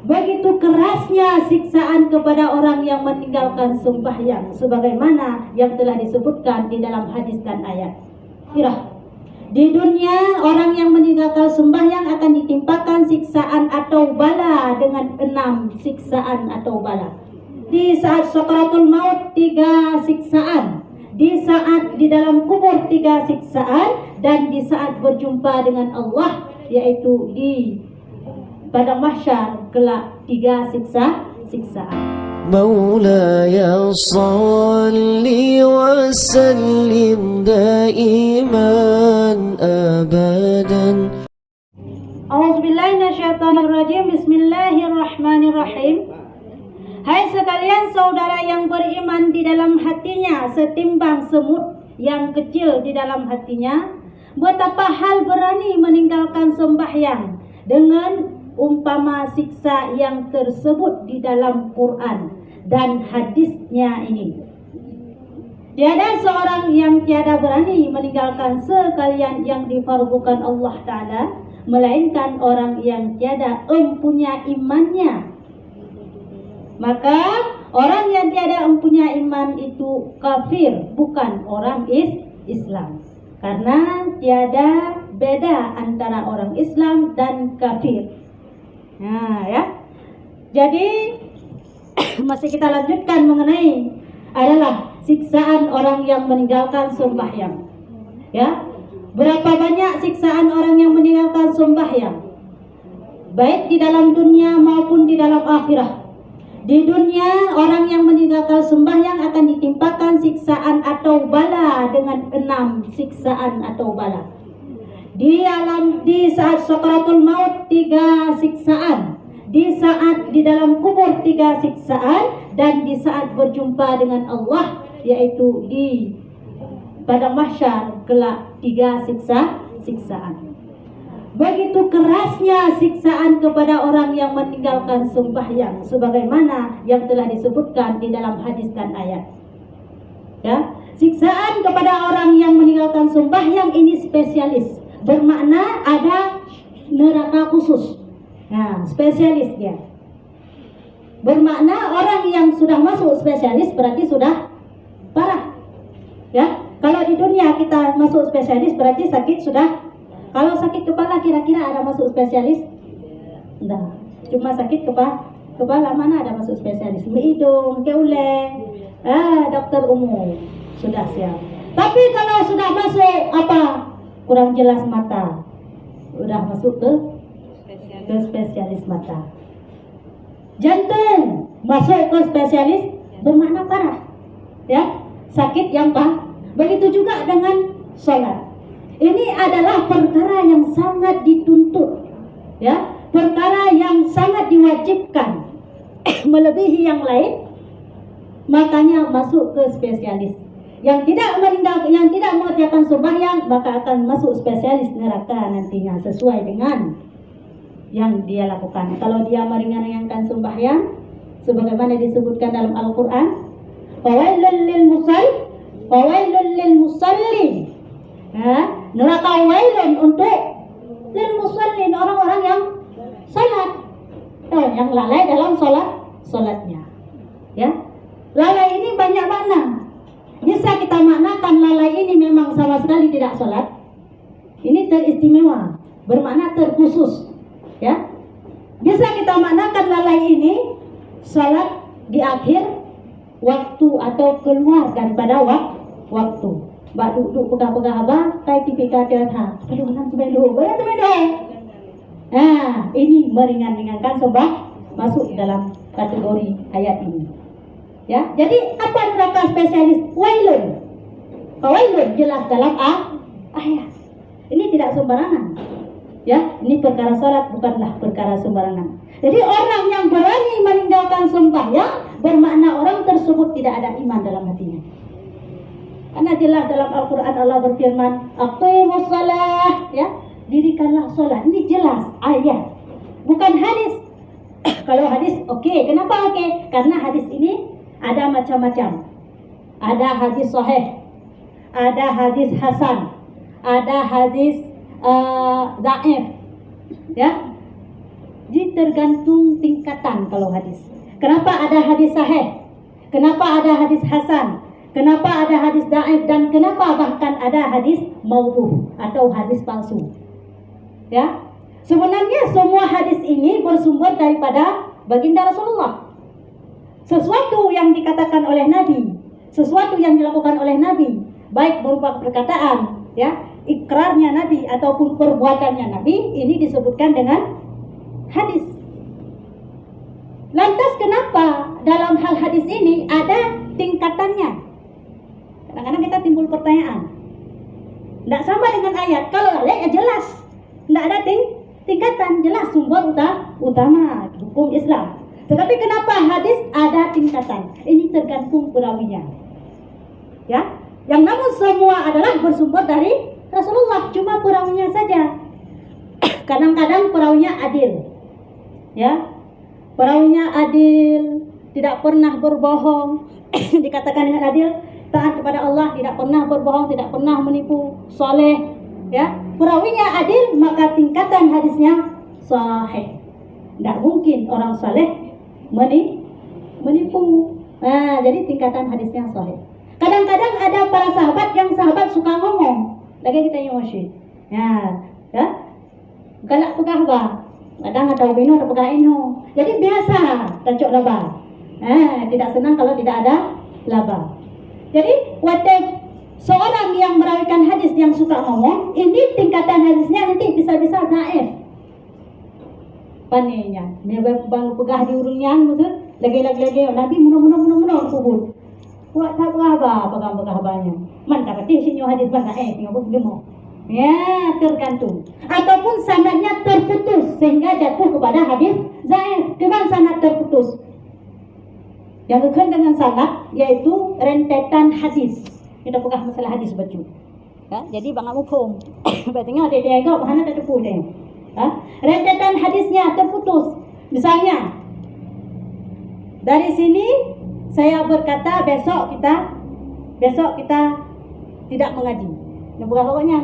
Begitu kerasnya siksaan kepada orang yang meninggalkan sembahyang, sebagaimana yang telah disebutkan di dalam hadis dan ayat. Di dunia orang yang meninggalkan sembahyang akan ditimpakan siksaan atau bala dengan 6 siksaan atau bala. Di saat sakaratul maut 3 siksaan, di saat di dalam kubur 3 siksaan, dan di saat berjumpa dengan Allah, yaitu di pada mahsyar kelak 3 siksaan. مولاي صل وسلم دائما أبدا. A'udzubillahi minasyaitonirrajim. Bismillahirrahmanirrahim. Hai sekalian saudara yang beriman, di dalam hatinya setimbang semut yang kecil di dalam hatinya, betapa hal berani meninggalkan sembahyang dengan umpama siksa yang tersebut di dalam Quran dan hadisnya ini. Tiada seorang yang tiada berani meninggalkan sekalian yang difardukan Allah Ta'ala, melainkan orang yang tiada empunya imannya. Maka orang yang tiada empunya iman itu kafir, bukan orang Islam. Karena tiada beda antara orang Islam dan kafir. Nah ya, jadi masih kita lanjutkan mengenai adalah siksaan orang yang meninggalkan sembahyang. Ya, berapa banyak siksaan orang yang meninggalkan sembahyang, baik di dalam dunia maupun di dalam akhirat. Di dunia orang yang meninggalkan sembahyang akan ditimpakan siksaan atau bala dengan 6 siksaan atau bala. Di saat sakaratul maut 3 siksaan, di saat di dalam kubur 3 siksaan, dan di saat berjumpa dengan Allah, yaitu di pada mahsyar kelak 3 siksaan. Begitu kerasnya siksaan kepada orang yang meninggalkan sembahyang, sebagaimana yang telah disebutkan di dalam hadis dan ayat. Ya, siksaan kepada orang yang meninggalkan sembahyang ini spesialis. Bermakna ada neraka khusus. Nah, spesialis dia. Bermakna orang yang sudah masuk spesialis berarti sudah parah. Ya, kalau di dunia kita masuk spesialis berarti sakit sudah. Kalau sakit kepala kira-kira ada masuk spesialis? Enggak. Cuma sakit kepala mana ada masuk spesialis? Hidung, keuleng, dokter umum sudah siap. Tapi kalau sudah masuk kurang jelas mata, udah masuk ke spesialis mata. Jantung masuk ke spesialis bermakna parah, ya, sakit yang parah. Begitu juga dengan sholat. Ini adalah perkara yang sangat dituntut, ya, perkara yang sangat diwajibkan melebihi yang lain. Makanya masuk ke spesialis. Yang tidak mengerjakan sembahyang maka akan masuk spesialis neraka nantinya sesuai dengan yang dia lakukan. Kalau dia meringankan sembahyang, sebagaimana disebutkan dalam Al-Quran, fawailul lil musallin. Neraka wailun untuk lil musallin, orang-orang yang salat, yang lalai dalam salatnya. Ya, lalai ini banyak makna. Bisa kita maknakan lalai ini memang sama sekali tidak sholat. Ini teristimewa, bermakna terkhusus, ya. Bisa kita maknakan lalai ini sholat di akhir waktu atau keluar daripada waktu. Mbak duduk pegang-pegang abang, kai tipika tiada. Aduh, nanti bedo. Nah, ini meringan-ringankan sobat masuk dalam kategori ayat ini. Ya, jadi apa neraka spesialis? Wailun. Wailun jelas dalam ayat. Ini tidak sembarangan. Ya, ini perkara salat bukanlah perkara sembarangan. Jadi orang yang berani meninggalkan sembahyang bermakna orang tersebut tidak ada iman dalam hatinya. Karena jelas dalam Al-Quran Allah berfirman, aqimus shalah, ya, dirikanlah salat. Ini jelas ayat, bukan hadis. Kalau hadis oke. Kenapa oke? Karena hadis ini ada macam-macam. Ada hadis sahih, ada hadis hasan, ada hadis dhaif, ya. Jadi tergantung tingkatan kalau hadis. Kenapa ada hadis sahih? Kenapa ada hadis hasan? Kenapa ada hadis dhaif? Dan kenapa bahkan ada hadis maudhu atau hadis palsu? Ya, sebenarnya semua hadis ini bersumber daripada baginda Rasulullah. Sesuatu yang dikatakan oleh Nabi, sesuatu yang dilakukan oleh Nabi, baik berupa perkataan, ya, ikrarnya Nabi ataupun perbuatannya Nabi, ini disebutkan dengan hadis. Lantas kenapa dalam hal hadis ini ada tingkatannya? Kadang-kadang kita timbul pertanyaan. Tidak sama dengan ayat. Kalau ayat jelas, tidak ada tingkatan, jelas sumber utama hukum Islam. Tetapi kenapa hadis ada tingkatan? Ini tergantung perawinya. Ya, yang namun semua adalah bersumber dari Rasulullah, cuma perawinya saja. Kadang-kadang perawinya adil. Ya, perawinya adil, tidak pernah berbohong. Dikatakan dengan adil, taat kepada Allah, tidak pernah berbohong, tidak pernah menipu, soleh. Ya, perawinya adil, maka tingkatan hadisnya sahih. Tidak mungkin orang soleh menipu. Nah, jadi tingkatan hadisnya sahih. Kadang-kadang ada para sahabat yang sahabat suka ngomong, lagi kita yang masjid. Ya, galak pegah ba. Kadang ada bino, ada pegah ino. Jadi biasa tancuk laba. Tidak senang kalau tidak ada laba. Jadi seorang yang merawikan hadis yang suka ngomong, ini tingkatan hadisnya nanti bisa-bisa dhaif. Panenya, dia bang pegah di urunyan betul. Lagi Nabi menung kubur. Buat tak pegah banyak. Man kata sinyo hadis ban dhaif, nyo demo. Ya, tergantung. Ataupun sanadnya terputus sehingga jatuh kepada hadis dhaif. Dengan sanad terputus. Yang bukan dengan sanad yaitu rentetan hadis. Kita pegang masalah hadis baju. Ya, jadi bang hukum. Berarti ada kau bahana tak tepu deh. Rentetan hadisnya terputus. Misalnya dari sini saya berkata besok kita tidak mengaji. Bukan pokoknya.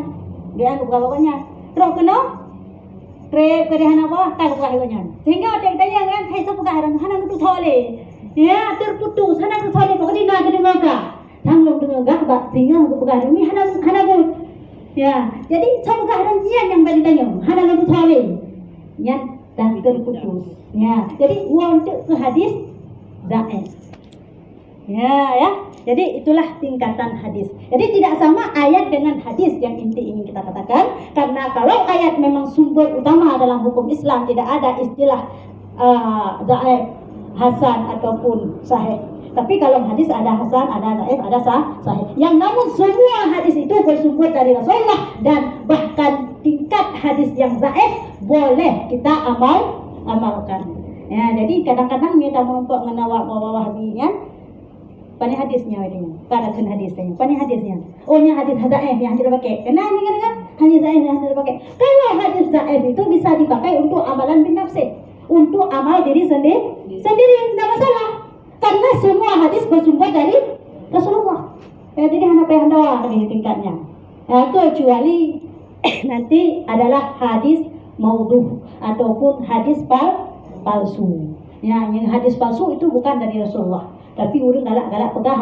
Dia bukan pokoknya. Terus kena kerihan apa? Tak bukan pokoknya. Sehingga ada yang tanya kan, "Hei, siapa kehadiran? Hana itu thole." Ya, terputus. Hana itu thole pokoknya nak kena ngaka. Tanggung dengan gak sehingga bukan ini hana pun. Ya, jadi siapa kehadiran dia yang balik tanya. Hana itu thole. Ya, dan terputus. Ya, jadi untuk ke hadis dhaif. Ya. Jadi itulah tingkatan hadis. Jadi tidak sama ayat dengan hadis yang inti ingin kita katakan. Karena kalau ayat memang sumber utama dalam hukum Islam, tidak ada istilah dhaif, hasan ataupun sahih. Tapi kalau hadis ada hasan, ada dhaif, ada sahih. Yang namun semua hadis itu bersumber dari Rasulullah, dan bahkan tingkat hadis yang dhaif boleh kita amalkan. Ya, jadi kadang-kadang kita menumpuk menawak bawah-bawahnya. Pani hadisnya ini, karakan hadisnya. Pani hadisnya. Oh, nya hadis dhaif yang tidak pakai. Kenapa ni kan? Hadis dhaif yang tidak pakai. Kalau hadis dhaif itu bisa dipakai untuk amalan bin nafsi, untuk amal diri sendiri, tidak masalah. Karena semua hadis bersumber dari Rasulullah. Ya, jadi hanya pendawa ini tingkatnya. Kecuali nanti adalah hadis maudhu ataupun hadis palsu. Ya, yang hadis palsu itu bukan dari Rasulullah. Tapi urang galak-galak pegah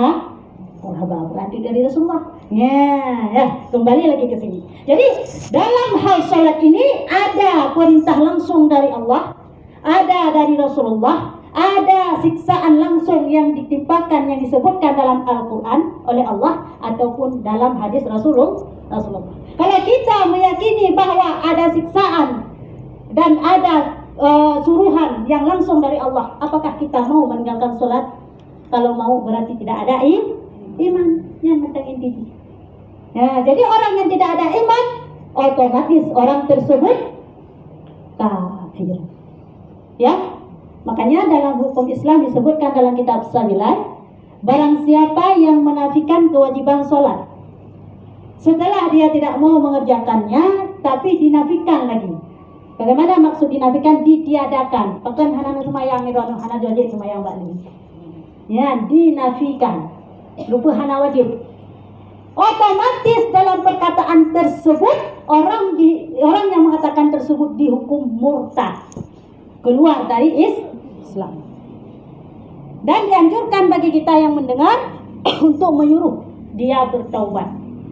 berarti dari Rasulullah. Ya, kembali lagi ke sini. Jadi dalam hal salat ini ada perintah langsung dari Allah, ada dari Rasulullah, ada siksaan langsung yang ditimpakan yang disebutkan dalam Al-Quran oleh Allah ataupun dalam hadis Rasulullah. Kalau kita meyakini bahwa ada siksaan dan ada suruhan yang langsung dari Allah, apakah kita mau meninggalkan salat? Kalau mau berarti tidak ada iman yang tentang inti. Ya, jadi orang yang tidak ada iman, otomatis orang tersebut kafir. Ya, makanya dalam hukum Islam disebutkan dalam kitab Sabilah, barang siapa yang menafikan kewajiban sholat, setelah dia tidak mau mengerjakannya, tapi dinafikan lagi. Bagaimana maksud dinafikan? Ditiadakan. Bahkan hana semayang itu, hana jadi semayang balik. Ya, dinafikan. Lupa hana wajib. Otomatis dalam perkataan tersebut orang yang mengatakan tersebut dihukum murtad. keluar dari Islam. Dan dianjurkan bagi kita yang mendengar untuk menyuruh dia bertaubat.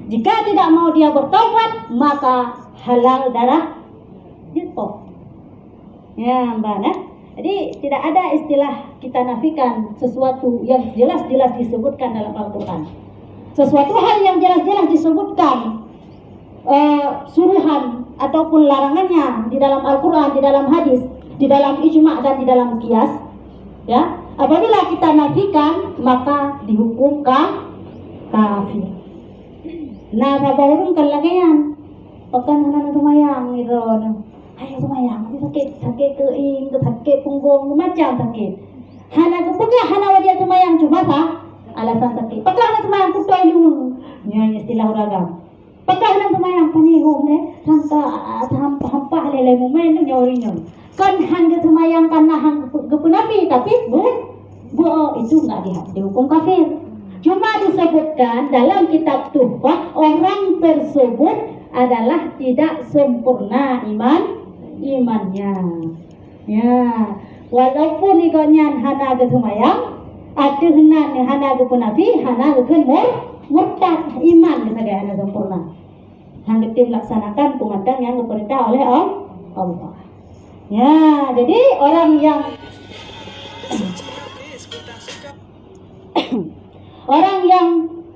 Jika tidak mau dia bertaubat, maka halal darah dia. Ya, Mbak, nah? Jadi tidak ada istilah kita nafikan sesuatu yang jelas-jelas disebutkan dalam Al-Quran. Sesuatu hal yang jelas-jelas disebutkan suruhan ataupun larangannya di dalam Al-Quran, di dalam hadis, di dalam ijma' dan di dalam qiyas, ya, apabila kita nafikan maka dihukum kafir. Nah, baru kan lagi yan pekan hanan tumayang iron. Ayo tumayang, sakit keing, sakit punggung, macam sakit. Hana kepegah hana wajah tumayang cuma alasan sakit. Pegah hana tumayang kutai dulu. Ini istilah uragam. Pegah hana tumayang panihong hampa lele momen tu nyorinya. Kan hang tumayang karena hang kepenapi tapi bu itu enggak dihukum kafir. Cuma disebutkan dalam kitab Tuhfah orang tersebut adalah tidak sempurna imannya. Ya, walaupun ikonyan hana ketumayang, ada hana kepenapi, hana murtad iman kesaga hana sempurna. Hang kita melaksanakan pengandang yang diperintah oleh Allah. Ya, jadi orang yang orang yang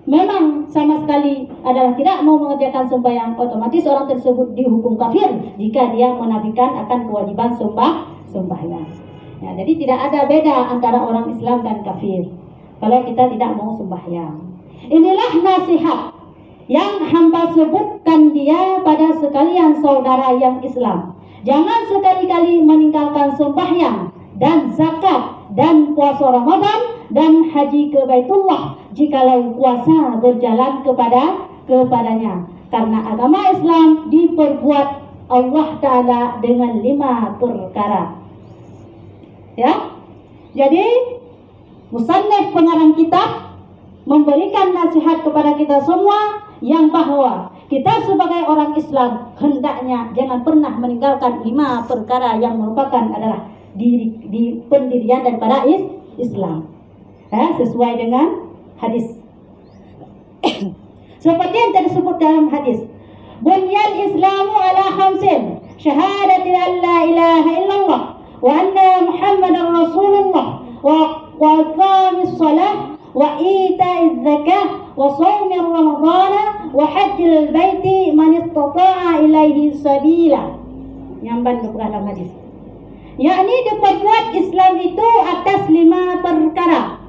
memang sama sekali adalah tidak mau mengerjakan sembahyang, otomatis orang tersebut dihukum kafir jika dia menafikan akan kewajiban sembahyang. Ya, jadi tidak ada beda antara orang Islam dan kafir kalau kita tidak mau sembahyang. Inilah nasihat yang hamba sebutkan dia pada sekalian saudara yang Islam. Jangan sekali-kali meninggalkan sembahyang dan zakat dan puasa Ramadan dan haji ke Baitullah jikalau puasa berjalan kepadanya. Karena agama Islam diperbuat Allah Ta'ala dengan 5 perkara. Ya, jadi musannif pengarang kitab memberikan nasihat kepada kita semua yang bahwa kita sebagai orang Islam hendaknya jangan pernah meninggalkan 5 perkara yang merupakan adalah di pendirian daripada Islam. Sesuai dengan hadis. Seperti yang tersebut dalam hadis. Bunyal Islamu ala khamsin. Syahadati an la ilaha illallah wa anna Muhammadar Rasulullah wa iqamis salah wa ita'iz zakah wa shaumi ramadhana wa hajjil baiti man istata'a ilaihi sabila. Nyamban ke dalam hadis. Yakni diperbuat Islam itu atas 5 perkara.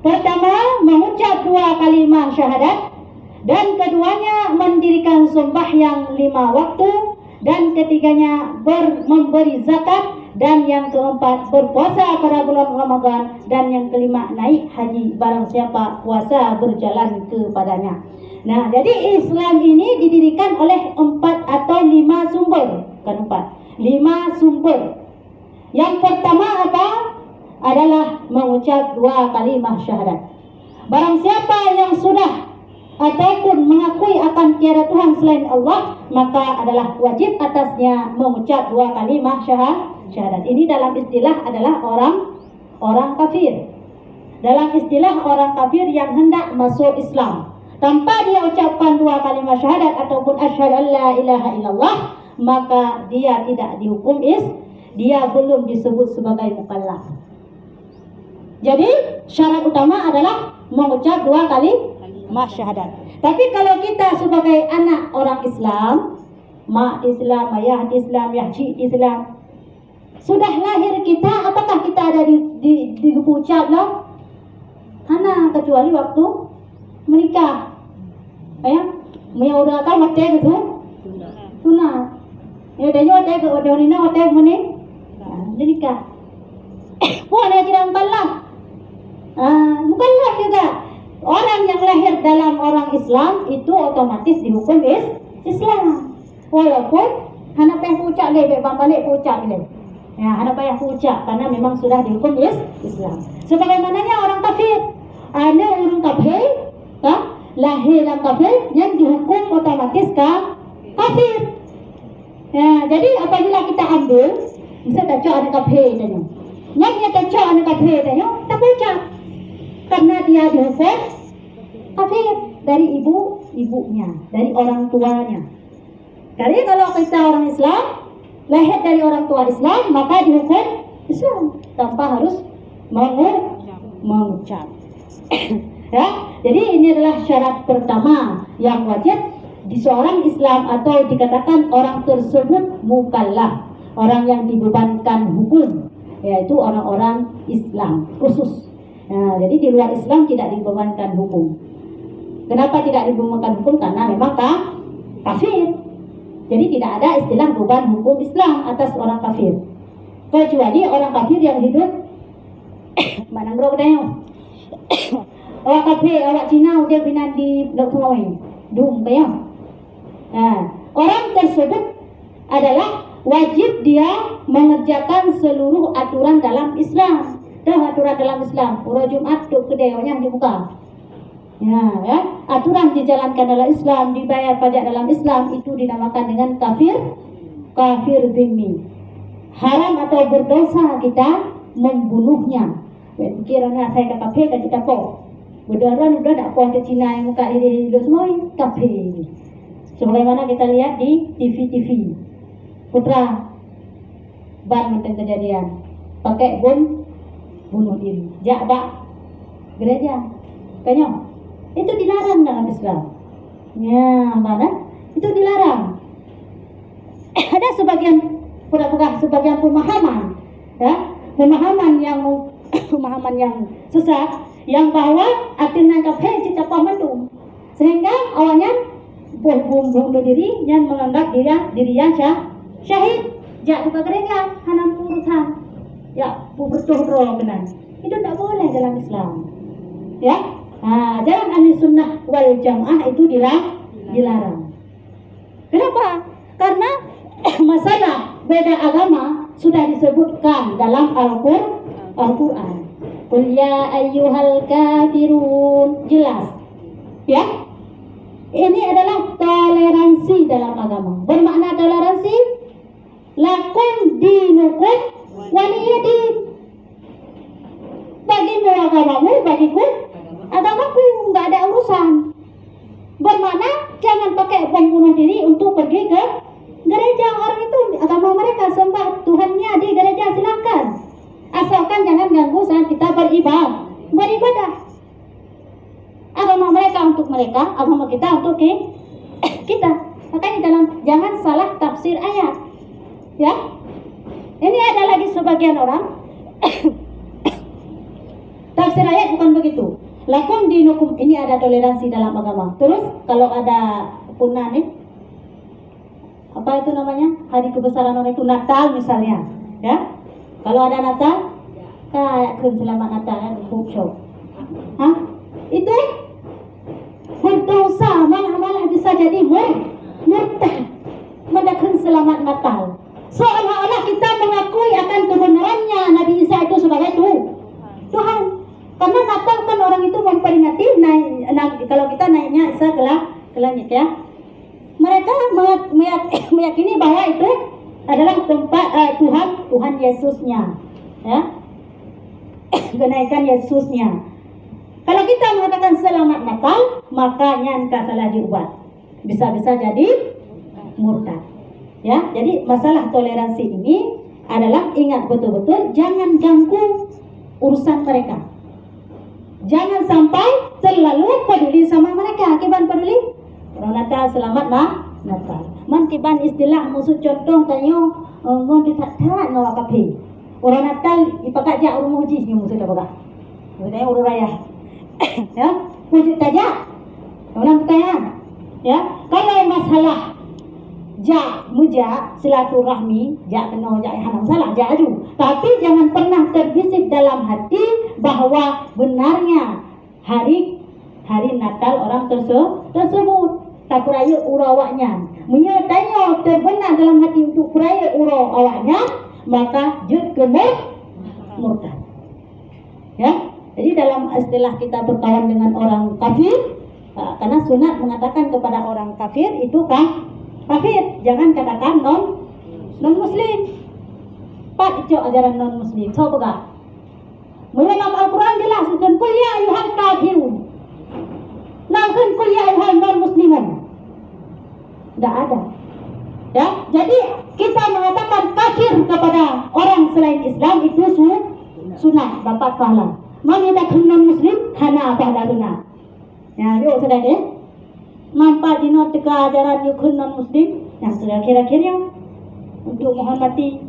Pertama, mengucap 2 kalimah syahadat, dan keduanya mendirikan sembahyang 5 waktu, dan ketiganya memberi zakat, dan yang keempat berpuasa pada bulan Ramadan, dan yang kelima naik haji barang siapa puasa berjalan kepadanya. Nah, jadi Islam ini didirikan oleh 4 atau 5 sumber, bukan 4, 5 sumber. Yang pertama apa? Adalah mengucap 2 kalimah syahadat. Barang siapa yang sudah ataupun mengakui akan tiada Tuhan selain Allah, maka adalah wajib atasnya mengucap 2 kalimah syahadat. Ini dalam istilah adalah orang kafir. Dalam istilah orang kafir yang hendak masuk Islam, tanpa dia ucapkan 2 kalimah syahadat ataupun asyhadu an la ilaha illallah, maka dia tidak dihukum dia belum disebut sebagai mukallaf. Jadi syarat utama adalah mengucap 2 kalimah syahadat. Tapi kalau kita sebagai anak orang Islam, mak Islam, ayah Islam, cik Islam, sudah lahir kita, apakah kita ada di ucap lah? Hana kecuali waktu menikah. Ya, menyaudakan waktu itu tunang. Ya, dia waktu ke odonina waktu menikah. Menikah. Puan yang tidak mukallaf. Mukallaf juga. Orang yang lahir dalam orang Islam itu otomatis dihukum Islam. Walaupun hana payah ucap lebih balik ucap lebih. Ya, hana payah ucap karena memang sudah dihukum Islam. Sebagaimananya orang kafir. Ada orang kafir, lahir dalam kafir yang dihukum otomatis kafir. Ya, jadi apabila kita ambil Bisa baca anak kafir tanya. Yang baca anak kafir tanya, tak baca. Karena dia dihukum kafir dari ibunya, dari orang tuanya. Jadi kalau kita orang Islam, lahir dari orang tua Islam, maka dihukum Islam tanpa harus mengucap. Ya, jadi ini adalah syarat pertama yang wajib di seorang Islam atau dikatakan orang tersebut mukallaf, orang yang dibebankan hukum, yaitu orang-orang Islam khusus. Nah, jadi di luar Islam tidak dibebankan hukum. Kenapa tidak dibebankan hukum? Karena memang kafir. Jadi tidak ada istilah beban hukum Islam atas orang kafir. Kecuali orang kafir yang hidup mana ngrok awak kafir, awak Cina dia bina di Lokoi, dum kaya. Nah, orang tersebut adalah wajib dia mengerjakan seluruh aturan dalam Islam. Aturan dalam Islam, urut Jumat tu kedeonya dibuka. Ya, aturan dijalankan dalam Islam, dibayar pajak dalam Islam, itu dinamakan dengan kafir dhimmi. Haram atau berdosa kita membunuhnya. Kiranya saya kafir kan kita kok. Berdoran udah tak puas ke Cina yang muka di semua kafir. Sebagaimana kita lihat di TV. Putra ban tentang kejadian pakai bom bunuh diri. Jakbak gereja. Kayaknya itu dilarang dalam Islam. Ya, mana? Itu dilarang. Ada sebagian sebagian pemahaman, ya, pemahaman yang sesat, yang bahwa artinya kafir jika paham sehingga awalnya bunuh diri yang menganggap dirinya syahid. Jak buka gereja, hanam urusan. Ya, betul benar. Itu tak boleh dalam Islam. Ya. Jalan ahli sunnah wal jamaah itu dilarang. Kenapa? Karena masalah beda agama sudah disebutkan dalam Al-Quran. Qul ya ayyuhal kafirun. Jelas. Ya. Ini adalah toleransi dalam agama. Bermakna toleransi lakum dinukum waliyadin. Bagimu agamamu, bagiku agamaku, nggak ada urusan. Bermakna jangan pakai bom bunuh diri untuk pergi ke gereja. Orang itu agama mereka sembah Tuhannya di gereja, silakan, asalkan jangan ganggu saat kita beribadah. Agama mereka untuk mereka, agama kita untuk kita. Makanya jangan salah tafsir ayat. Ya, ini ada lagi sebagian orang tafsir ayat bukan begitu. Lakum dinukum, ini ada toleransi dalam agama. Terus kalau ada punah nih, apa itu namanya, hari kebesaran orang itu Natal misalnya, ya. Kalau ada Natal, kayak selamat Natal ya, show. Itu berdosa, malah bisa jadi murtad. Mendakun selamat Natal. Seolah-olah kita mengakui akan kebenarannya Nabi Isa itu sebagai Tuhan. Karena Natal kan orang itu memperingati kalau kita naiknya Isa ke langit ya. Mereka meyakini bahwa itu adalah tempat Tuhan Yesusnya, ya. Kenaikan Yesusnya. Kalau kita mengatakan selamat Natal, maka nyangka salah diubah. Bisa-bisa jadi murtad. Ya, jadi masalah toleransi ini adalah ingat betul-betul jangan ganggu urusan mereka. Jangan sampai terlalu peduli sama mereka. Kiban peduli? Orang Natal selamat Natal. Man kiban istilah musuh contoh kanyo mau ditak-tak ngawa kape. Orang Natal ipakat jak urung uji ni musuh dah baga. Mudah urung raya. Ya, wujud tajak. Orang bertanya. Ya, kalau masalah jak muja silaturahmi, jak kena jak hanam salah jak aju. Tapi jangan pernah terbisik dalam hati bahwa benarnya hari Natal orang tersebut tak kuraya urawaknya. Munya tanya terbenar dalam hati untuk kuraya urawaknya, maka jud murtad. Ya, jadi dalam istilah kita berkawan dengan orang kafir, karena sunat mengatakan kepada orang kafir itu kafir, jangan katakan non muslim. Pak itu ajaran non muslim. Coba gak? Mulai dalam Al-Quran jelas kan kul ya ayyuhal kafirun. Nah kan kul ya ayyuhal non muslimun. Tidak ada. Ya, jadi kita mengatakan kafir kepada orang selain Islam itu sunat dapat pahala. Mengatakan non muslim hana pahala sunat. Ya, yuk sudah deh. Nampak dino teka ajaran yukun non muslim yang sudah kira-kira untuk menghormati.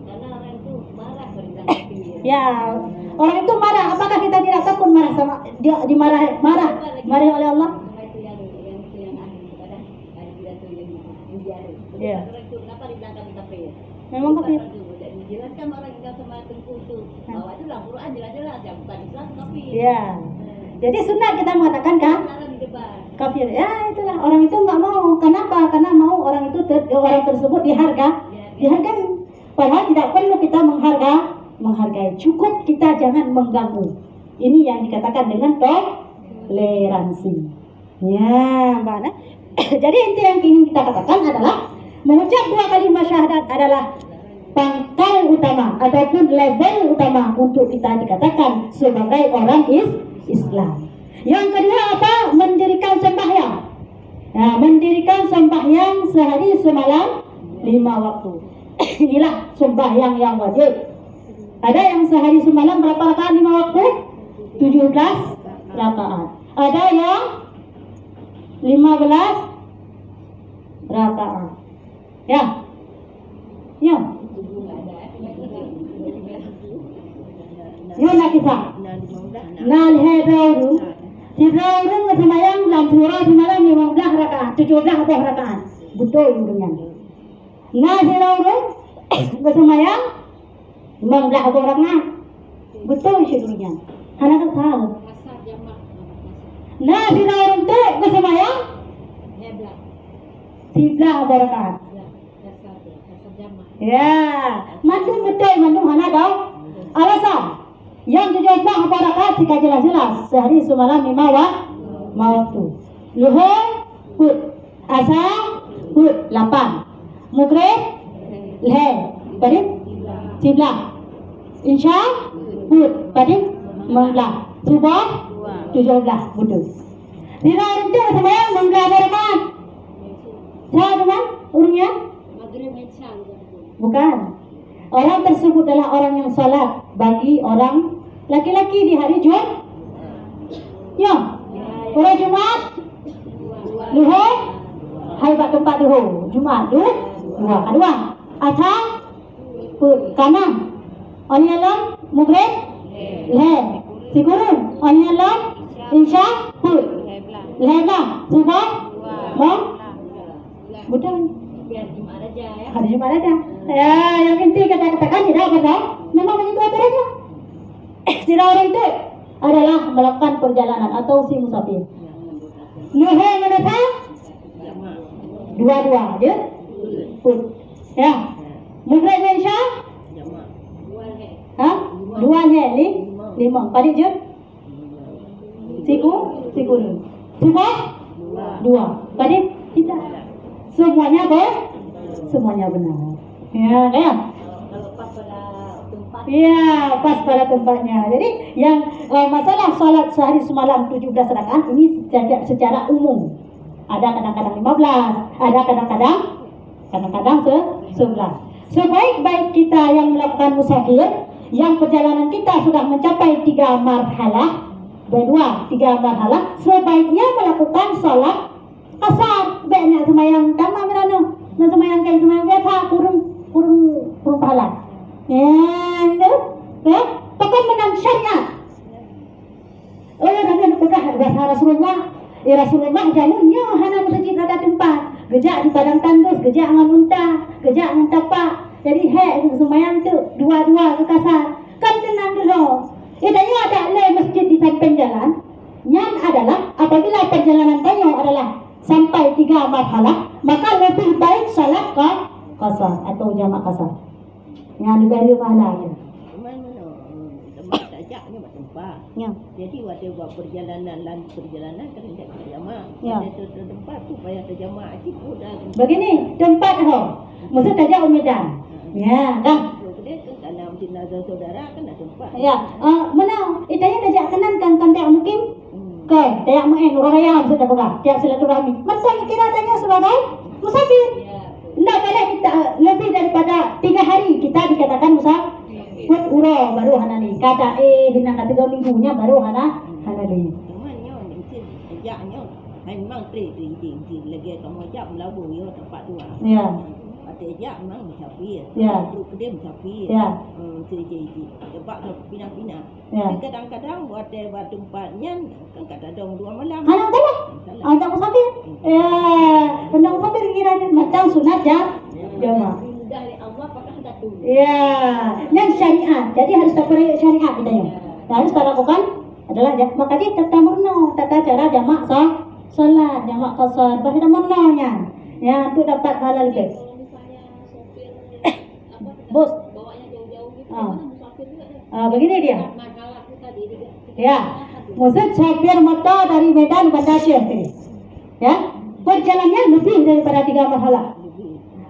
Ya, orang itu marah. Apakah kita tidak takut marah sama dia marah oleh Allah? Ya. Memang kafir. Dijelaskan orang kita sama Tengku itu bahwa itu dalam Quran jelas-jelas yang bukan Islam kafir. Ya. Jadi sunat kita mengatakan kan? Kafir. Ya itulah orang itu nggak mau. Kenapa? Karena mau orang itu orang tersebut dihargai. Padahal tidak perlu kita menghargai. Cukup kita jangan mengganggu. Ini yang dikatakan dengan toleransi. Ya, Mbak Ana. Jadi inti yang ingin kita katakan adalah mengucap dua kalimat syahadat adalah pangkal utama ataupun level utama untuk kita dikatakan sebagai orang Islam. Yang kedua apa? Mendirikan sembahyang. Nah, mendirikan sembahyang sehari semalam 5 waktu. Inilah sembahyang yang wajib. Ada yang sehari semalam berapa rakaat 5 waktu? 17 rakaat. Ada yang 15 rakaat. Ya. Ya. Yo nak kita. Nah, lihat dulu. Tiga orang bersemayam dalam surah semalam 15 rakaat, 17 rakaat. Betul dengan. Nah, tiga orang bersemayam 15 rakaat. Betul syukurnya. Anak tak tahu. Nah, tiga orang tu bersemayam 13 rakaat. Ya, mandum betul mandum anak tahu. Alasan yang 17 rakaat jika jelas-jelas sehari semalam 5 waktu. Luhur, hud, asar, hud 8. Maghrib, leh, pada 11. Isya, hud, pada 15. Subuh, 17. Betul. Tidak ada semayang menggelar rakaat. Saya dengan urungnya? Bukan. Orang tersebut adalah orang yang salat bagi orang laki-laki di hari Jumat. Ya. Pada Jumat Luhur hari tempat Luhur. Jumat dua. Asar kanan. Oni alam Maghrib leh. Sigurun oni alam Isya lehlah. Subuh betul. Hari Jumat aja. Ya, yang inti kata-katakan tidak benar. Memang begitu aja. Tidak orang itu adalah melakukan perjalanan atau si musafir. Luhur menetap dua je. Ya. Maghrib dan Isya? Hah? 2 ni 5. Pada je? Siku. Subuh? 2. Pada tidak. Semuanya benar. Ya, kalau pas pada tempat. Ya, pas pada tempatnya. Jadi yang masalah salat sehari semalam 17 rakaat ini secara umum. Ada kadang-kadang 15, ada kadang-kadang 11. Sebaik-baik kita yang melakukan musafir, yang perjalanan kita sudah mencapai 3 marhalah, 3 marhalah, sebaiknya melakukan salat asar. Nak semayang tamam merana. Nak semayang kain semayang biasa kurung pahala. Ya, pokok menang syariat. Nanti nak pegah bahasa Rasulullah. Rasulullah jalannya hana masjid ada tempat. Gejak di padang tandus, gejak dengan unta, gejak dengan tapak. Jadi semayang tu dua-dua ke kasar. Kan tenang dulu. Idanya ada masjid di samping jalan. Yang adalah apabila perjalanan kayu adalah sampai 3 marhalah, maka lebih baik salat qasar atau jamak qasar. Yang lebih pahalanya. Tempat sajaknya tempat. Ya. Jadi waktu buat perjalanan kena jamak. Ya. Tempat tu payah terjamak cukup dah. Begini, tempat ho. Mesti tajak Medan. Ya, dah. boleh kan dalam jenazah saudara kan ada tempat. Ya, mana? Itanya dajak kenan kan tak mungkin. Kan, tak main orang raya sudah pegang. Tiap silaturahmi. Macam kira tanya sebagai musafir. Tidak boleh kita lebih daripada 3 hari kita dikatakan musafir. Uro baru hanani. Kata hinang kata 3 minggunya baru hanani. Temannya mungkin ajaknya memang tri lagi kamu ajak melabur yo tempat tu. Ya. Ada ajak memang musafir. Ya. Duduk kedai musafir. Ya. Jadi tempat tu pindah-pindah. Ya. Kadang-kadang buat tempatnya kan kadang 2 malam. Hanang tak lah. Tak musafir. Hendak musafir kiranya macam sunat ya. Jemaah. Dari Allah pakai satu. Ya, yang syariat. Jadi harus terpercaya syariat kita ya. Harus kita lakukan adalah maka dia tata murno, tata cara jamak salat, jamak qasar, bahasa murnonya. Ya, untuk dapat halal ke. Bos. Begini dia. Ya, maksud sopir motor dari Medan Bandar Aceh ini. Ya, perjalanannya lebih daripada 3 marhalah.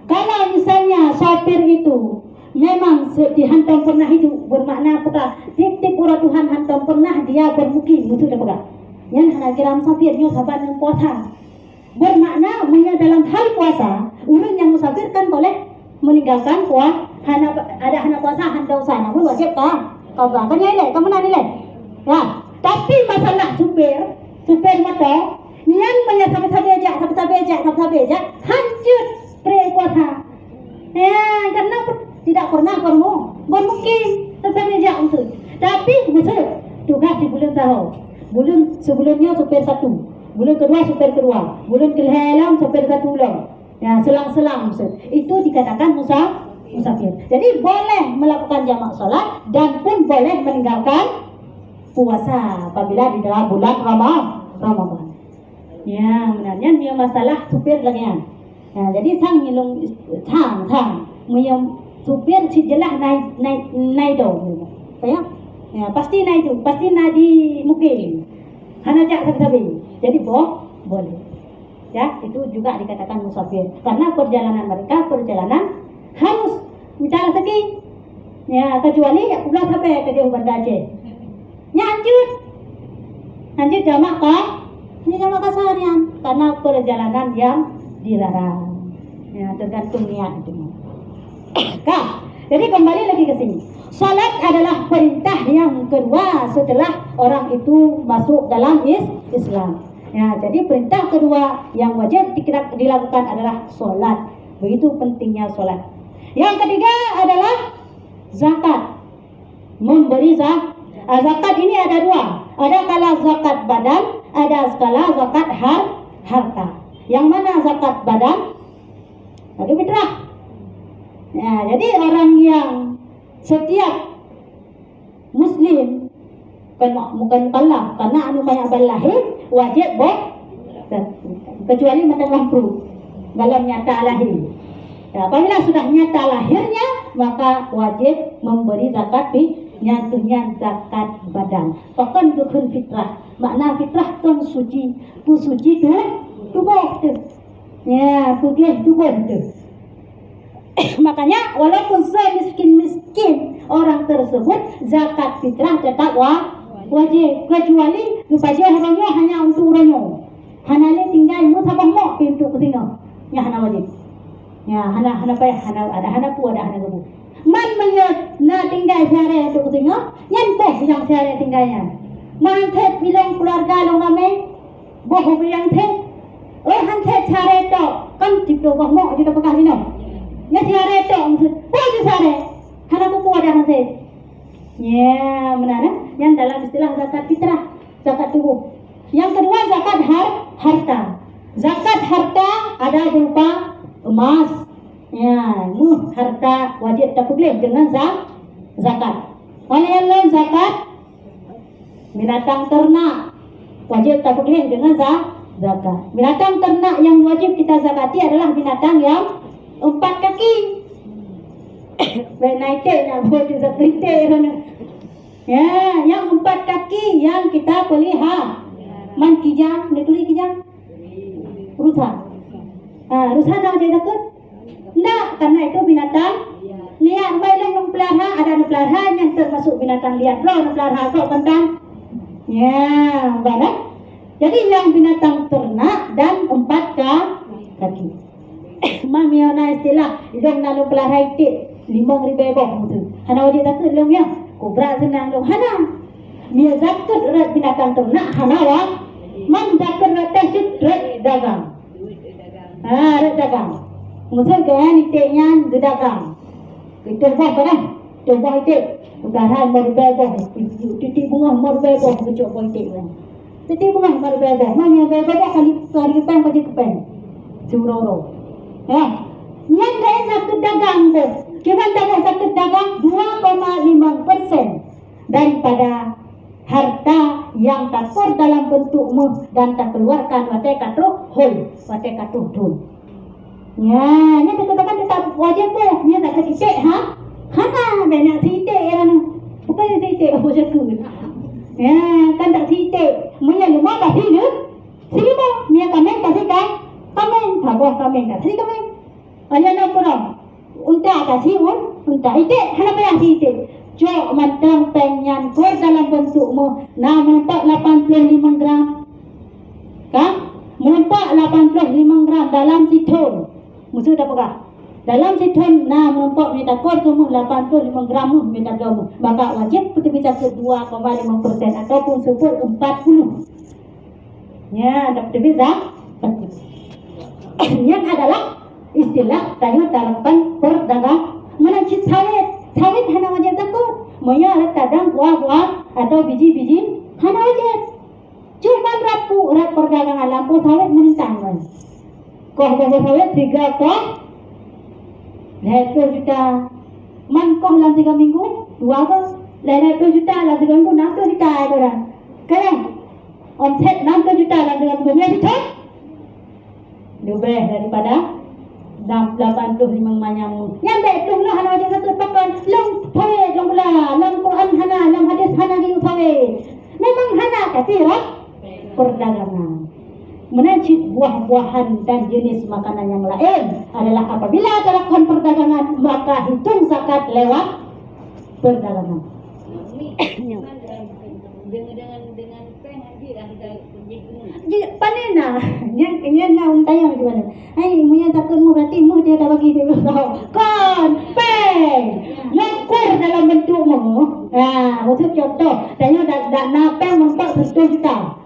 Kalau misalnya sopir itu memang dihantam pernah itu bermakna apa? Titik orang Tuhan hantam pernah dia bermukim itu dah pegang. Yang hanya kiram sopirnya sahabat yang puasa. Bermakna dalam hal puasa, orang yang musafir kan boleh meninggalkan puasa. Ada hana puasa handau sana pun wajib kah? Kau kan nilai, kamu nak nilai. Ya, tapi masalah supir motor yang banyak sampai ejak, hancur puasa. Ya, karena tidak pernah bermukim sampai ejak itu. Tapi betul, tugas di bulan tahu. Bulan sebelumnya supir 1, bulan kedua supir kedua, bulan kehalam supir 1 ulang. Ya, selang-selang itu dikatakan musafir. Jadi boleh melakukan jamak solat dan pun boleh meninggalkan puasa apabila di dalam bulan Ramadan. Ya, benarnya dia masalah supir lagi ya. Jadi sang ngilung thang muyam supir si jelah naik do. Ya. Ya, pasti naik tu, pasti nadi mukim. Hana jak sabi. Jadi boleh. Ya, itu juga dikatakan musafir karena perjalanan mereka harus bicara segi. Ya, kecuali ya pulang sampai ke Bandar Aceh. Lanjut jamak kah? Ini jamak kasarian karena perjalanan yang dilarang. Ya, tergantung niat itu. Kah? Jadi kembali lagi ke sini. Salat adalah perintah yang kedua setelah orang itu masuk dalam Islam. Ya, jadi perintah kedua yang wajib dilakukan adalah salat. Begitu pentingnya salat. Yang ketiga adalah zakat. Memberi zakat. Zakat ini ada 2. Ada kala zakat badan, ada skala zakat harta. Yang mana zakat badan? Bagi fitrah. Ya, jadi orang yang setiap muslim bukan kalaf karena anu banyak berlahir wajib kecuali macam lampu dalam nyata lahir. Ya, apabila sudah nyata lahirnya maka wajib memberi zakat nyatunya zakat badan. Bahkan bukan fitrah. Makna fitrah kan suci. Tu suci tu tubuh tu. Ya, putih tubuh tu. Makanya walaupun semiskin orang tersebut zakat fitrah tetap wajib kecuali lupaja orangnya hanya untuk orangnya. Hanale tinggal mu sabah mo pintu kesina. Ya hana wajib. Ya hana payah hana pu ada hana gabu. Man menyet na tinggal sehari untuk kesina, yang teh yang sehari tinggalnya. Man teh bilang keluarga lo ngame, boh bilang teh. Han teh sehari tu kan tipu boh mo kita bekas sini. Ya sehari tu maksud, boleh sehari. Hana pu ada hana. Ya benar. Yang dalam istilah zakat fitrah, zakat tubuh. Yang kedua zakat harta. Zakat harta ada berupa emas. Ya, harta wajib tak boleh dengan zakat. Oleh yang lain zakat binatang ternak wajib tak boleh dengan zakat. Binatang ternak yang wajib kita zakati adalah binatang yang 4 kaki. Naiknya nak buat zakat. Ya, yang 4 kaki yang kita pelihara. Man kijang, dia tulis kijang. Rusa. Rusa nak jadi takut? Tidak, karena itu binatang lihat baik yang pelihara, ada pelihara yang termasuk binatang liar. Roh pelihara kau tentang. Ya, baik. Jadi yang binatang ternak dan 4 kaki. Mamiona istilah hidung nalu pelihara itu 5,000 ekor tu. Hana wajib takut long ya. Kobra senang long hana. Dia zakut rat binatang ternak hana wa. Man zakut rat tasik rat dagang. Rat dagang. Maksud kan itiknya dagang. Itu apa dah? Coba itik. Udahan berbeda. Titik bunga berbeda coba itik kan. Titik bunga berbeda. Mana berbeda kali pen pada kepen. Suroro. Ya. Yang dah zakut dagang tu. Kita dah zakut dagang 2,5% daripada harta yang takor dalam bentuk meh dan tak keluarkan wate katuh hol, wate katuh dun. Ya, ni katakan tetap wajib tu, ni tak ketitik ha? Hana benak titik kan. Bukan titik apa jaku. Ya, kan tak titik. Munya lima dah sini. Sini dah, ni kamen kasih kan? Kamen, tak kamen dah. Sini kamen. Ayah nak kurang. Unta kasih unta itik, hana benak titik. Jok matang penyan kor dalam bentukmu namun 85 gram. Kan? 85 gram dalam siton. Musuh dah pegah. Dalam siton namun minta kor kamu 85 gram minta kamu. Maka wajib kita bisa ke 2,5% ataupun sebut 40. Ya, dapat bisa. Yang adalah istilah tanya dalam perdagang menacit sawit. Sawit hana wajib takut. Moya kadang buah-buah atau biji-biji hana wajib. Cuma rat perdagangan lampu sawit menentang. Koh sawit 3 koh. 20 juta. Man koh dalam 3 minggu 2 koh. 20 juta dalam 3 minggu 60 juta ada orang. Kalian omset 60 juta dalam 3 minggu ni betul? Lebih daripada 85 manyamu. Yang betul lah hana wajib takut pakai long sawit long pula. Long Quran hana, long hadis hana gitu sawit. Memang hana tapi perdagangan. Menacit buah-buahan dan jenis makanan yang lain adalah apabila terlakukan perdagangan maka hitung zakat lewat perdagangan. Dengan pen lagi dah panena yang nak untayang macam mana? Hai, punya takutmu berarti mu dia dah bagi dia tahu. Kon pen lekor dalam bentukmu. Maksud contoh, tanya dak nak pen mempak 100 juta.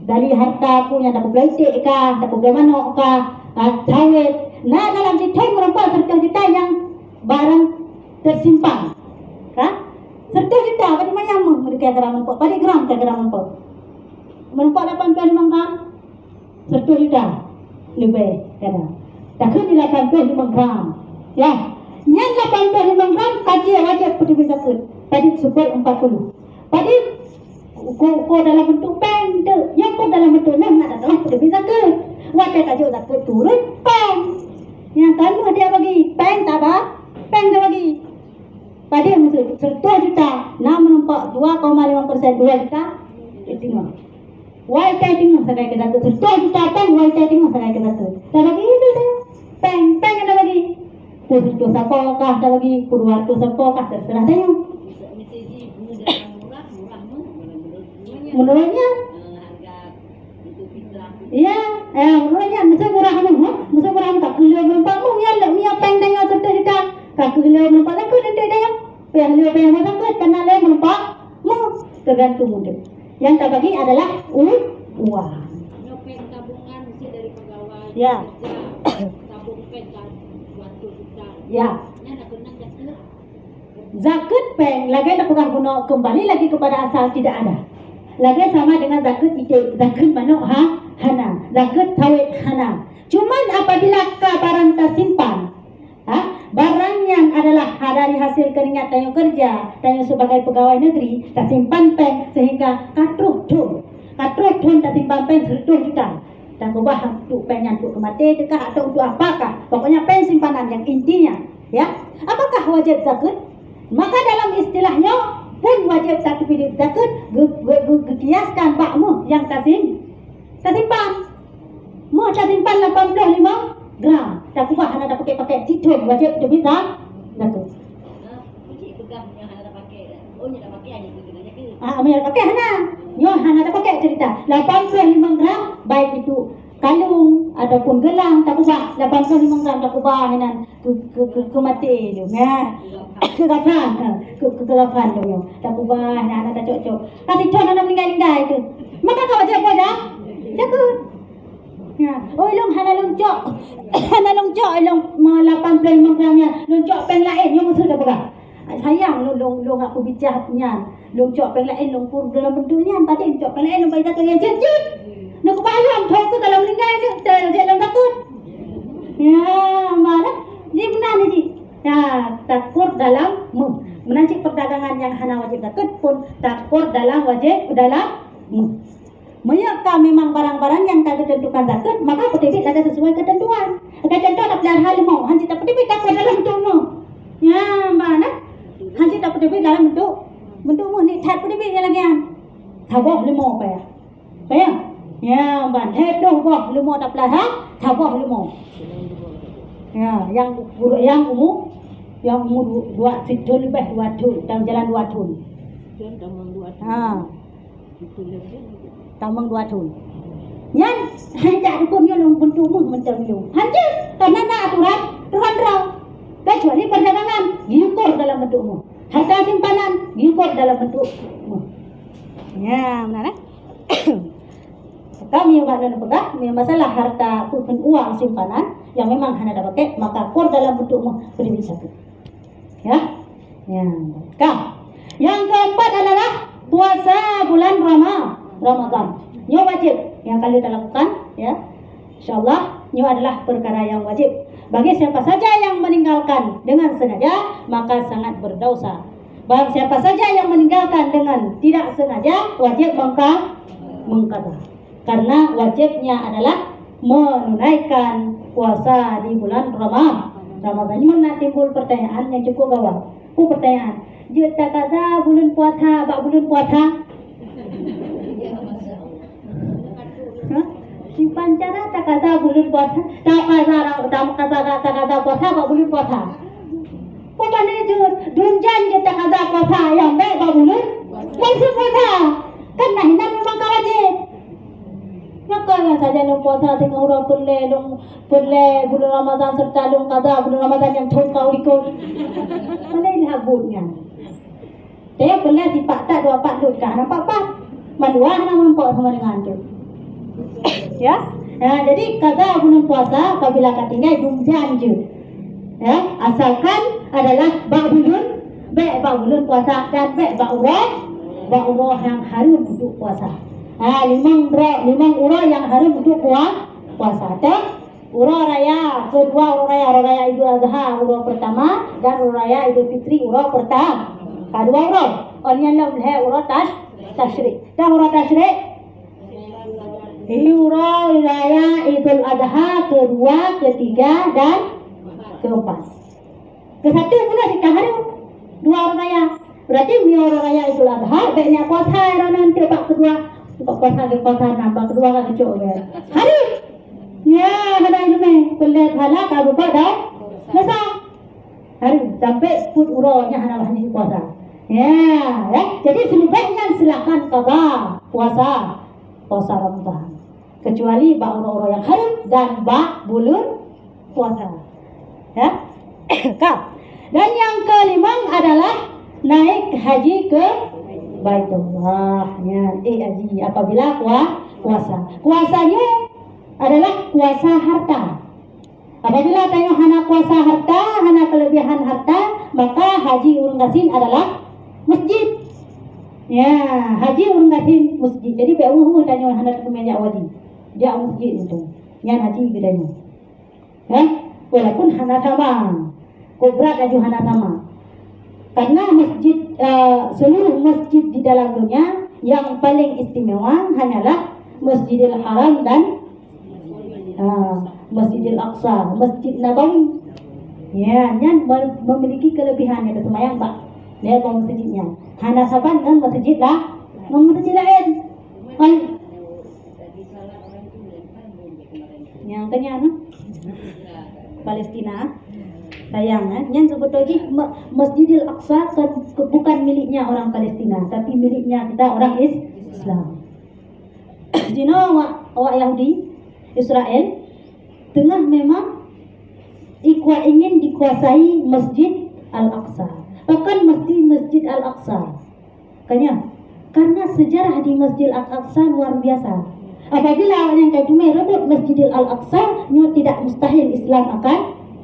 Dari harta aku yang tak boleh itik kah, tak boleh manok kah, sawit. Nah dalam situ merempak 100 juta yang barang tersimpan. Kan? 100 juta pada mana mu mereka gram mempak, pada gram ke gram mempak. Merempak 85 gram, 100 juta lebih kadang. Tak kena 85 gram. Ya, yang 85 gram kaji wajib putih bisa ke. Tadi support 40. Tadi ko dalam bentuk pen tu, yang ko dalam bentuk nak adalah putih bisa ke. Wajib tajuk tak turun pen. Yang kamu dia bagi pen tak apa? Pen dia bagi. Pada mesti 100 juta, nak merempak 2,5% 2 juta. Tengok. Why tengok sakai kita tu. 100 juta pen, why tengok sakai kita tu. Tak bagi itu dah. Pen ada bagi. Kurus siapa kah dah bagi, kurus siapa kah terserah tengok. Menurutnya ya, menurutnya mesti murah ni, mesti murah tak kilo berapa mu ya le mi apa yang tanya 100 juta. Tak kilo berapa tak kilo tanya. Kilo berapa tak kilo kena le berapa mu tergantung mudah. Yang tak bagi adalah uang. Pen tabungan mesti dari pegawai. Ya. Tabung pen kan 200 juta. Ya. Nya nak kena zakat. Zakat pen lagi tak pegang guna kembali lagi kepada asal tidak ada. Lagi sama dengan zakat itik, zakat manok hana, zakat sawit hana. Cuman apabila barang tersimpan, barang yang adalah dari hasil keringat tayo kerja, tayo sebagai pegawai negeri, tersimpan pen sehingga katruh tun tersimpan pen 100 juta. Dan kubah untuk pen yang untuk kemati dekah atau untuk apakah? Pokoknya pen simpanan yang intinya, ya. Apakah wajib zakat? Maka dalam istilahnya pun wajib satu pilih zakat kiaskan bakmu yang tersimpan mu tersimpan 85 gram tak ubah hanya dah pakai tidur wajib demi zakat Amir pakai hana. Yo hana dah pakai cerita. 85 gram baik itu kalung ataupun gelang tak ubah. 85 gram tak ubah hanan ke mati tu. Ya. Kegafan. Kegafan tu. Tak ubah hana tak cocok. Kasih con nak meninggal itu. Maka kau aja apa dah? Cakap. Ya, oi long hana loncok. Hana loncok long 85 gramnya. Loncok pen lain yang musuh dah pegang. Sayang long aku bicaranya. Long cok pen lain long pur dalam bentuknya. Tadi cok pen lain long baca yang jejut. Nak paham kau tu kalau meninggal tu jangan takut. Ya, mana? Ni benar ni. Ya, takut dalam menancik perdagangan yang hana wajib takut pun takut dalam wajib dalam Maka memang barang-barang yang tak ditentukan zakat, maka petibik ada sesuai ketentuan. Ketentuan nak pelihara harimau, hanci tak petibik takut dalam bentukmu. Ya, mana? Hanci tak petibik dalam bentukmu ni tak petibik yang lagi an. Thaboh limau apa ya? Bayang? Ya, ban. Hedoh boh limau tak pelihara, thaboh limau. Ya, yang umum dua situl lebih 2 tun, dalam jalan 2 tun. Ha. Tamang 2 tun. Yan, hanya hukumnya long bentukmu macam itu. Hanya karena ada aturan Tuhan rau. Kecuali perdagangan, diukur dalam bentukmu. Harta simpanan, diukur dalam bentukmu. Ya, benar. Kami yang pegang, masalah harta bukan uang simpanan yang memang hanya ada pakai, maka kur dalam bentukmu beri satu. Ya, ya. Yang keempat adalah puasa bulan Ramadan. Ini wajib yang kalian lakukan, ya. Insyaallah, ini adalah perkara yang wajib. Bagi siapa saja yang meninggalkan dengan sengaja, maka sangat berdosa. Bagi siapa saja yang meninggalkan dengan tidak sengaja, wajib mengqadha. Karena wajibnya adalah menunaikan puasa di bulan Ramadan. Ini timbul pertanyaan yang cukup gawat. Pertanyaan, "Je tak qadha bulan puasa, bulan puasa?" Simpan cara tak kata bulan puasa, tak kata puasa, bulan puasa. Bukan itu, dunjan je tak kata puasa yang baik bulan puasa. Kan nah ini memang wajib. Maka yang saja long puasa tengah orang perle bulan Ramadan serta long kata bulan Ramadan yang thon kau ikut. Mana ini habutnya? Dia perle tipak tak 2 dut kah nampak pak? Madua nak nampak sama dengan tu. Ya, jadi kata bulan puasa apabila katinggal jumjan je. Ya, asalkan adalah bulan puasa dan umrah yang harum untuk puasa. Limang umrah yang harum untuk puasa. Umrah raya kedua, umrah raya Idul Adha umrah pertama, dan umrah raya Idul Fitri umrah pertama. Kedua umrah. Orangnya umrah tasyrik. Dah umrah tasyrik. Umrah raya Idul Adha kedua, ketiga dan keempat. Kesatu pula kita harum 2 orang raya. Berarti umrah raya Idul Adha baiknya puasa nanti pak kedua. Puasa nambah kedua kan kecok kan. Harum. Ya, ada ini pelet hala kalau dah masa harum sampai pun urangnya hana hanya puasa. Ya. Jadi sebaiknya silakan qadha puasa Ramadan. Kecuali orang-orang yang harum dan bulan puasa. Ya. Dan yang kelima adalah naik haji ke Baitullah. Ya, haji apabila puasa. Puasanya adalah puasa harta. Apabila tanya hana puasa harta, hana kelebihan harta, maka haji urung gasin adalah masjid. Ya, haji urung gasin masjid. Jadi beruhu tanya hana kemeja wajib. Dia masjid itu. Yang haji gedanya. Walaupun hana sama. Kubrat aju hana sama. Karena masjid seluruh masjid di dalam dunia yang paling istimewa hanyalah Masjidil Haram dan Masjidil Aqsa, Masjid Nabawi. Ya, yang memiliki kelebihan itu semayang pak. Dia mau masjidnya. Hana saban kan masjid lah, masjid lain. Yang tanya Palestina. Sayang yang sebetulnya Masjidil Aqsa bukan miliknya orang Palestina, tapi miliknya kita orang Islam. Jino awak Yahudi Israel tengah memang ingin dikuasai Masjid Al-Aqsa. Bahkan Masjid Al-Aqsa. Karena sejarah di Masjid Al-Aqsa luar biasa. Apabila yang kayak itu merebut Masjid Al-Aqsa, tidak mustahil Islam akan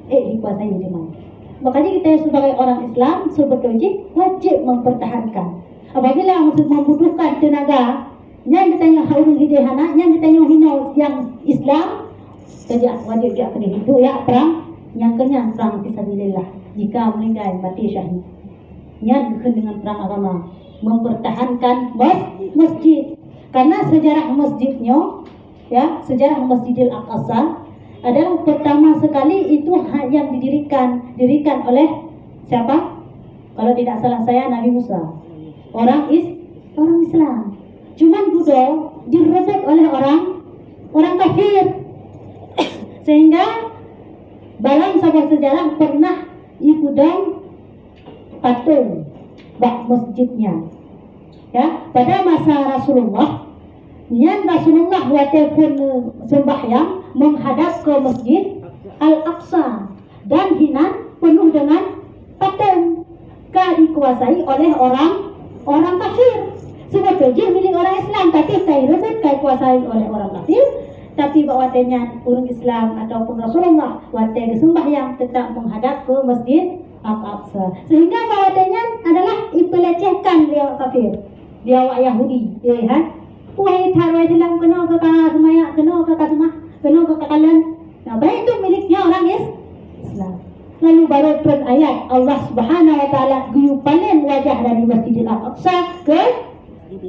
dikuasai di mana. Makanya kita sebagai orang Islam sebetulnya wajib mempertahankan. Apabila membutuhkan tenaga, yang ditanya haurun hidayana, yang ditanya hina yang Islam, kerja wajib dia kena hidup perang, yang kenyang perang fisabilillah. Jika meninggal mati syahid. Yang dengan perang agama, mempertahankan masjid. Karena sejarah masjidnya, sejarah Masjidil Aqsa adalah pertama sekali itu yang didirikan oleh siapa? Kalau tidak salah saya Nabi Musa, orang Islam. Cuman Buddha direbut oleh orang kafir, sehingga dalam sebuah sejarah pernah ikudang patung bak masjidnya. Pada masa Rasulullah, waktu pun sembahyang menghadap ke Masjid Al-Aqsa dan hinan penuh dengan patung, dikuasai oleh orang kafir. Sebetulnya milik orang Islam, tapi kai kuasai oleh orang kafir. Tapi bahwatanya orang Islam ataupun Rasulullah waktu sembahyang tetap menghadap ke Masjid Al-Aqsa, sehingga bahwatanya adalah dipelecehkan dia kafir, dia awak Yahudi, wahai taruh dalam kena ke semaya, kena ke semah, kena ke kakalan. Nah, baik itu miliknya orang Islam. Lalu baru turun ayat Allah Subhanahu wa taala guyupanen wajah dari Masjidil Aqsa ke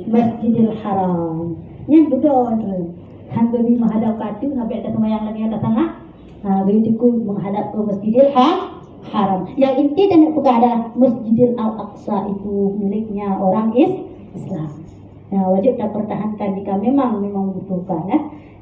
Masjidil Haram. Yang betul tu. Hang gebi menghadap ke atu, habis ada sembahyang lagi ada tengah. Gebi tikul menghadap ke Masjidil Haram. Yang inti dan pegang adalah Masjidil Al-Aqsa itu miliknya orang Islam. Wajib kita pertahankan jika memang butuhkan.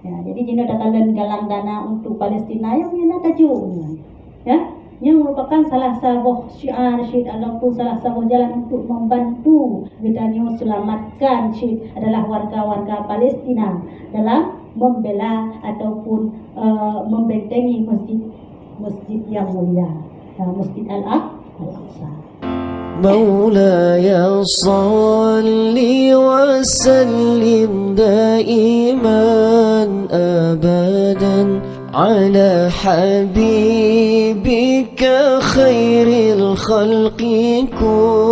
Jadi jika kalian galang dana untuk Palestina yang mana tajuknya, yang merupakan salah satu syiar syed ataupun salah satu jalan untuk membantu kita selamatkan syed adalah warga-warga Palestina dalam membela ataupun membentengi masjid yang mulia, Masjid Al-Aqsa. مولاي صل وسلم دائما أبدا على حبيبك خير الخلق كل